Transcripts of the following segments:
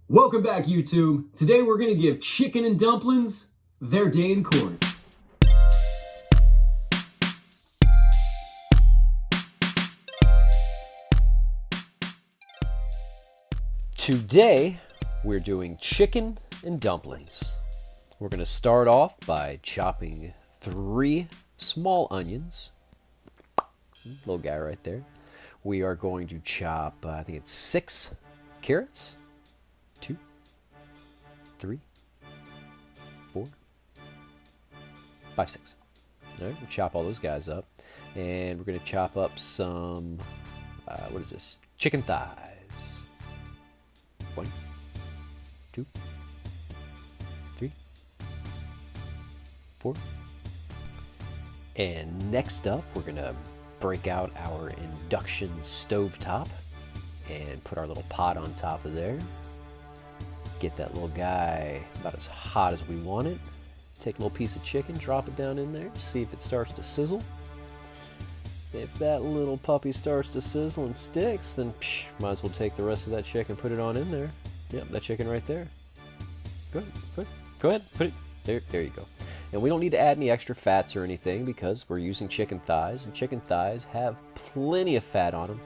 Welcome back, YouTube. Today we're going to give chicken and dumplings their day in court. Today we're doing chicken and dumplings. We're going to start off by chopping 3 small onions. Little guy right there. We are going to chop, I think it's 6 carrots. 2, 3, 4, 5, 6. All right, we'll chop all those guys up. And we're going to chop up some, what is this? Chicken thighs. 1, 2, 3, 4. And next up, we're going to break out our induction stovetop and put our little pot on top of there. Get that little guy about as hot as we want it. Take a little piece of chicken, drop it down in there, see if it starts to sizzle. If that little puppy starts to sizzle and sticks, then might as well take the rest of that chicken, put it on in there. Yep, that chicken right there. Go ahead, put it there. There you go. And we don't need to add any extra fats or anything because we're using chicken thighs, and chicken thighs have plenty of fat on them.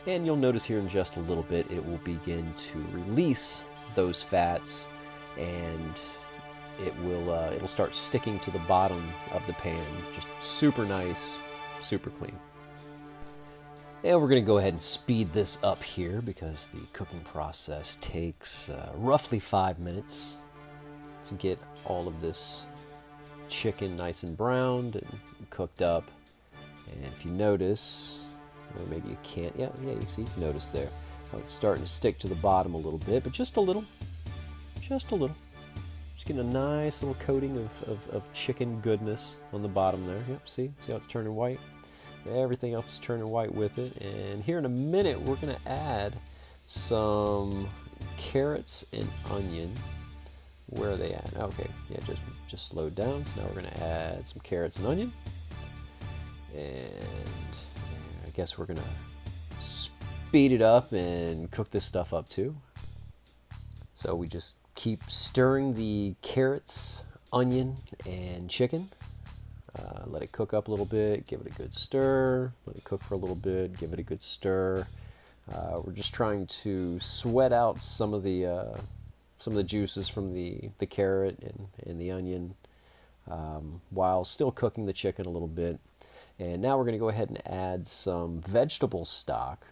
And you'll notice here in just a little bit, it will begin to release those fats, and it'll start sticking to the bottom of the pan. Just super nice, super clean. And we're going to go ahead and speed this up here because the cooking process takes roughly 5 minutes to get all of this chicken nice and browned and cooked up. And if you notice, or maybe you can't, yeah, you see, notice there how it's starting to stick to the bottom a little bit, but just a little. Just getting a nice little coating of chicken goodness on the bottom there. Yep, see how it's turning white? Everything else is turning white with it. And here in a minute, we're going to add some carrots and onion. Where are they at? Okay, yeah, just slowed down. So now we're going to add some carrots and onion. And I guess we're going to speed it up and cook this stuff up too. So we just keep stirring the carrots, onion, and chicken. Let it cook up a little bit, give it a good stir. Let it cook for a little bit, give it a good stir. We're just trying to sweat out some of the juices from the carrot and the onion while still cooking the chicken a little bit. And now we're going to go ahead and add some vegetable stock,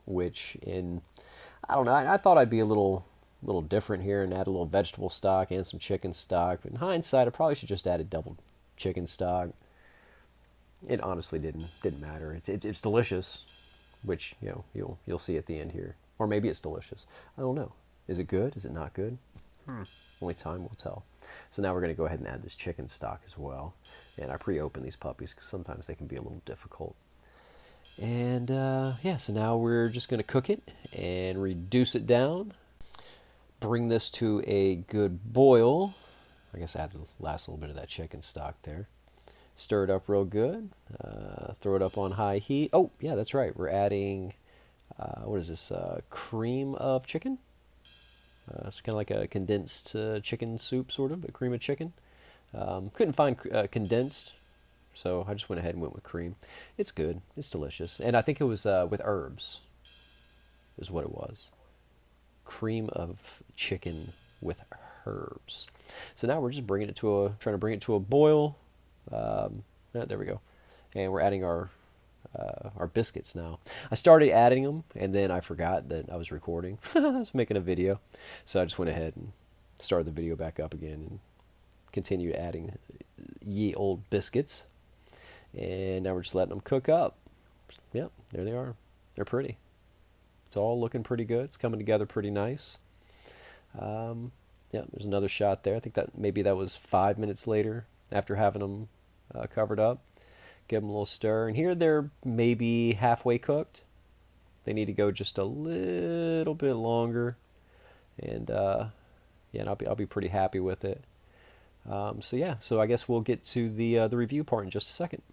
which I don't know, I thought I'd be a little different here and add a little vegetable stock and some chicken stock. But in hindsight, I probably should just add double chicken stock. It honestly didn't matter. It's delicious, which you'll see at the end here. Or maybe it's delicious. I don't know. Is it good? Is it not good? Only time will tell. So now we're going to go ahead and add this chicken stock as well. And I pre-open these puppies because sometimes they can be a little difficult. And yeah, so now we're just going to cook it and reduce it down. Bring this to a good boil. I guess add the last little bit of that chicken stock there. Stir it up real good. Throw it up on high heat. Oh, yeah, that's right. We're adding, what is this, cream of chicken? It's kind of like a condensed chicken soup, sort of, a cream of chicken. Couldn't find condensed, so I just went ahead and went with cream. It's good. It's delicious. And I think it was with herbs is what it was. Cream of chicken with herbs. So now we're just trying to bring it to a boil. There we go. And we're adding our biscuits now. I started adding them, and then I forgot that I was recording. I was making a video. So I just went ahead and started the video back up again and continued adding ye old biscuits. And now we're just letting them cook up. Yep, there they are. They're pretty. It's all looking pretty good. It's coming together pretty nice. Yeah, there's another shot there. I think maybe that was 5 minutes later after having them covered up. Give them a little stir. And here they're maybe halfway cooked. They need to go just a little bit longer. And yeah, and I'll be pretty happy with it. So yeah, so I guess we'll get to the review part in just a second.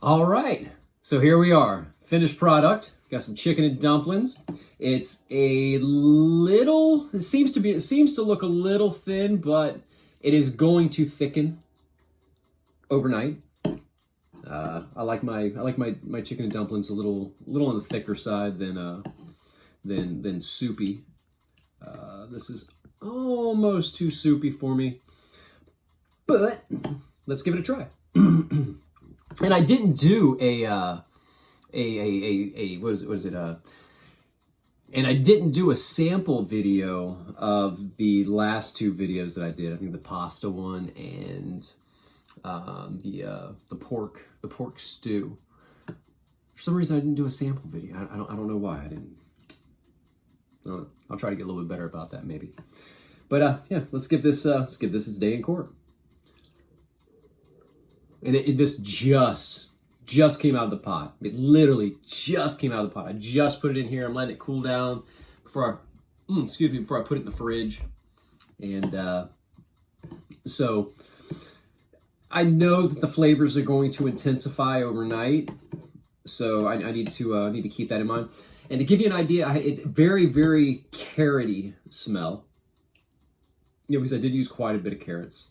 All right, so here we are. Finished product. got some chicken and dumplings. It's a little, it seems to look a little thin, but it is going to thicken overnight. I like my chicken and dumplings a little on the thicker side than soupy. This is almost too soupy for me, but let's give it a try. And I didn't do and I didn't do a sample video of the last two videos that I did. I think the pasta one and the pork stew. For some reason, I didn't do a sample video. I don't know why I didn't. I'll try to get a little bit better about that maybe. But yeah, let's give this its day in court. And this just came out of the pot. It literally just came out of the pot. I just put it in here. I'm letting it cool down before I put it in the fridge. And so I know that the flavors are going to intensify overnight. So I need to keep that in mind. And to give you an idea, it's very, very carroty smell. You know, because I did use quite a bit of carrots.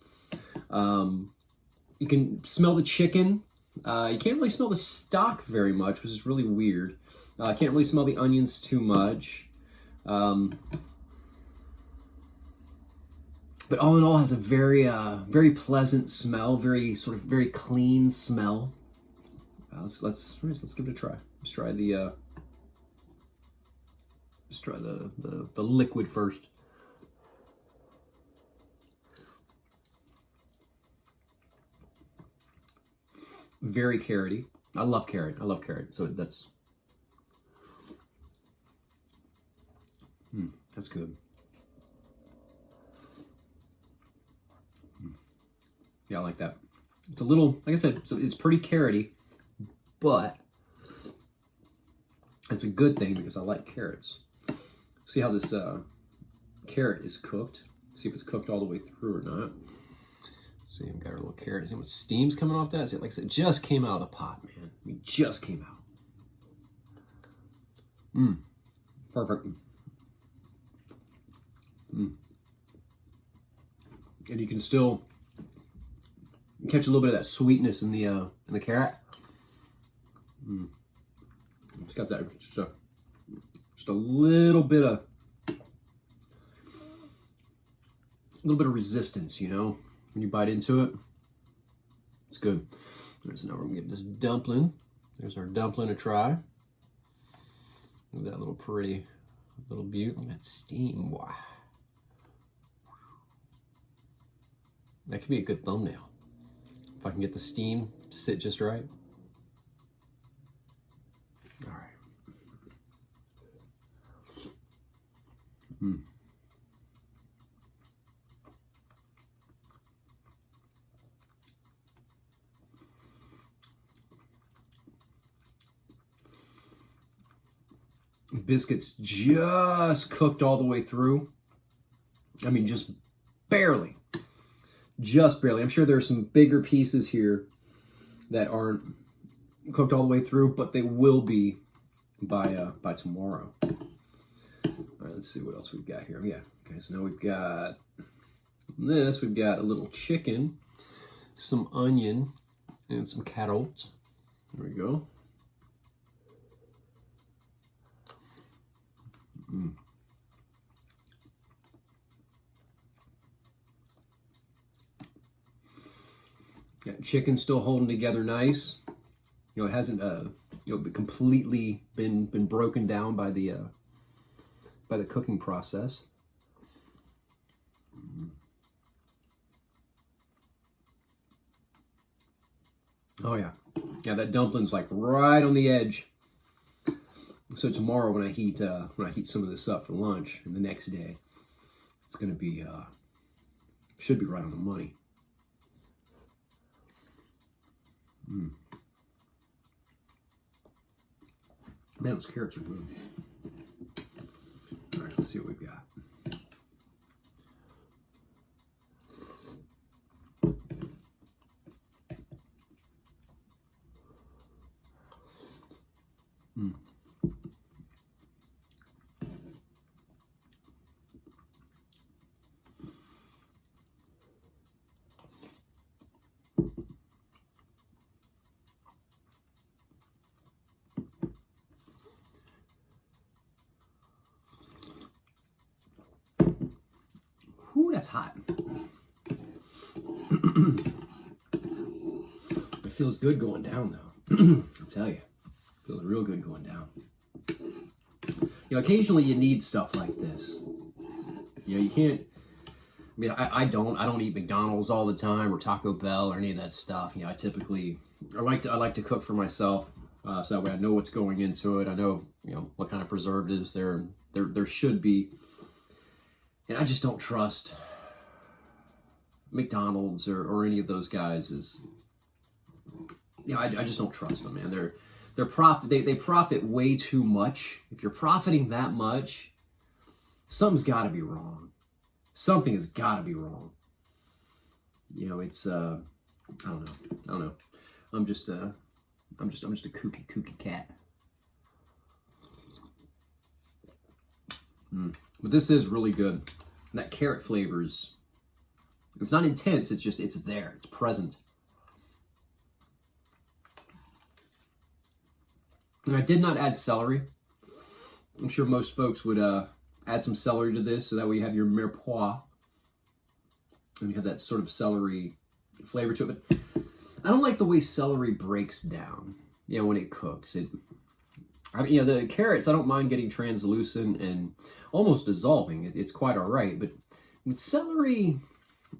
You can smell the chicken. You can't really smell the stock very much, which is really weird. I can't really smell the onions too much. But all in all, has a very, very pleasant smell, very clean smell. Let's give it a try. Let's try the liquid first. Very carroty. I love carrot. So that's good. Yeah, I like that. It's a little, like I said, it's pretty carroty, but it's a good thing because I like carrots. See how this carrot is cooked. See if it's cooked all the way through or not. See, we've got our little carrot. See how much steam's coming off that? See, like I said, it just came out of the pot, man. It just came out. Perfect. And you can still catch a little bit of that sweetness in the carrot. It's got that just a little bit of resistance, you know. When you bite into it, it's good. Now we're gonna give this dumpling. There's our dumpling to try. Look at that little pretty little beaut. Look at that steam. Wow. That could be a good thumbnail. If I can get the steam to sit just right. All right. Biscuits just cooked all the way through. I mean, just barely. Just barely. I'm sure there are some bigger pieces here that aren't cooked all the way through, but they will be by tomorrow. All right, let's see what else we've got here. Yeah, okay, so now we've got this. We've got a little chicken, some onion, and some carrots. There we go. Got chicken still holding together nice. You know, it hasn't completely been broken down by the cooking process. Oh yeah, that dumpling's like right on the edge. So tomorrow when I heat some of this up for lunch, and the next day, it's gonna be should be right on the money. Man, those carrots are good. All right, let's see what we've got. hot. It feels good going down, though. I'll tell you. It feels real good going down. You know, occasionally you need stuff like this. You know, you can't... I mean, I don't eat McDonald's all the time or Taco Bell or any of that stuff. You know, I like to cook for myself, so that way I know what's going into it. I know, you know, what kind of preservatives there should be. And I just don't trust McDonald's or any of those guys. I just don't trust them, man. They profit way too much. If you're profiting that much, something's got to be wrong. Something has got to be wrong. You know, it's I don't know. I'm just a kooky cat. But this is really good. That carrot flavors. It's not intense. It's there. It's present. And I did not add celery. I'm sure most folks would add some celery to this, so that way you have your mirepoix. And you have that sort of celery flavor to it. But I don't like the way celery breaks down, you know, when it cooks. You know, the carrots, I don't mind getting translucent and almost dissolving. It's quite all right. But with celery,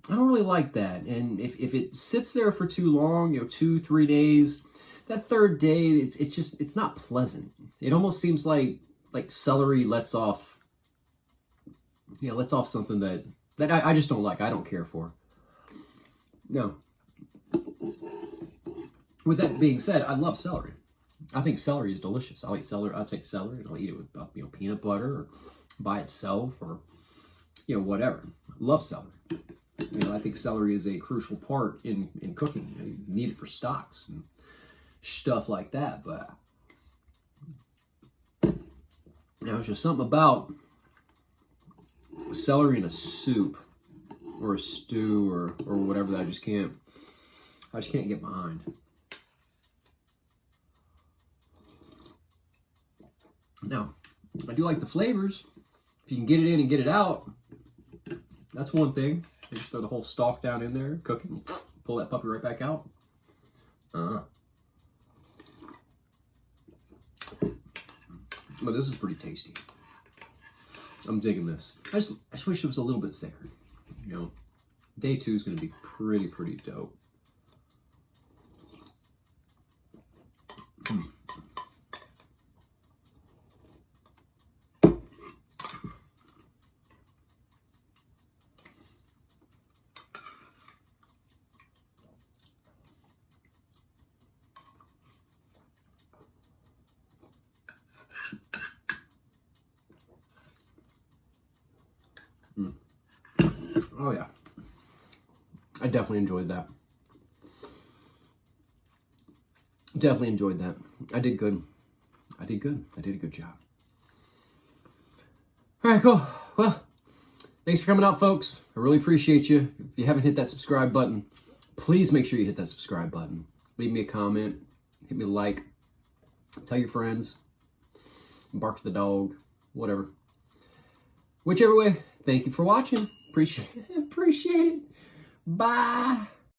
I don't really like that. And if it sits there for too long, you know, 2-3 days, that third day, it's not pleasant. It almost seems like celery lets off something that I just don't like. I don't care for. No. With that being said, I love celery. I think celery is delicious. I'll eat celery. I'll take celery and I'll eat it with, you know, peanut butter or by itself or, you know, whatever. I love celery. You know, I think celery is a crucial part in cooking. You know, you need it for stocks and stuff like that. But you know, it's just something about celery in a soup or a stew or whatever that I just can't get behind. Now, I do like the flavors. If you can get it in and get it out, that's one thing. You just throw the whole stalk down in there, cook it, and pull that puppy right back out. But this is pretty tasty. I'm digging this. I just wish it was a little bit thicker. You know, day 2 is going to be pretty dope. Oh yeah, I definitely enjoyed that. Definitely enjoyed that. I did good. I did a good job. All right, cool. Well, thanks for coming out, folks. I really appreciate you. If you haven't hit that subscribe button, please make sure you hit that subscribe button. Leave me a comment. Hit me a like. Tell your friends. Bark at the dog. Whatever. Whichever way, thank you for watching. Appreciate it. Bye.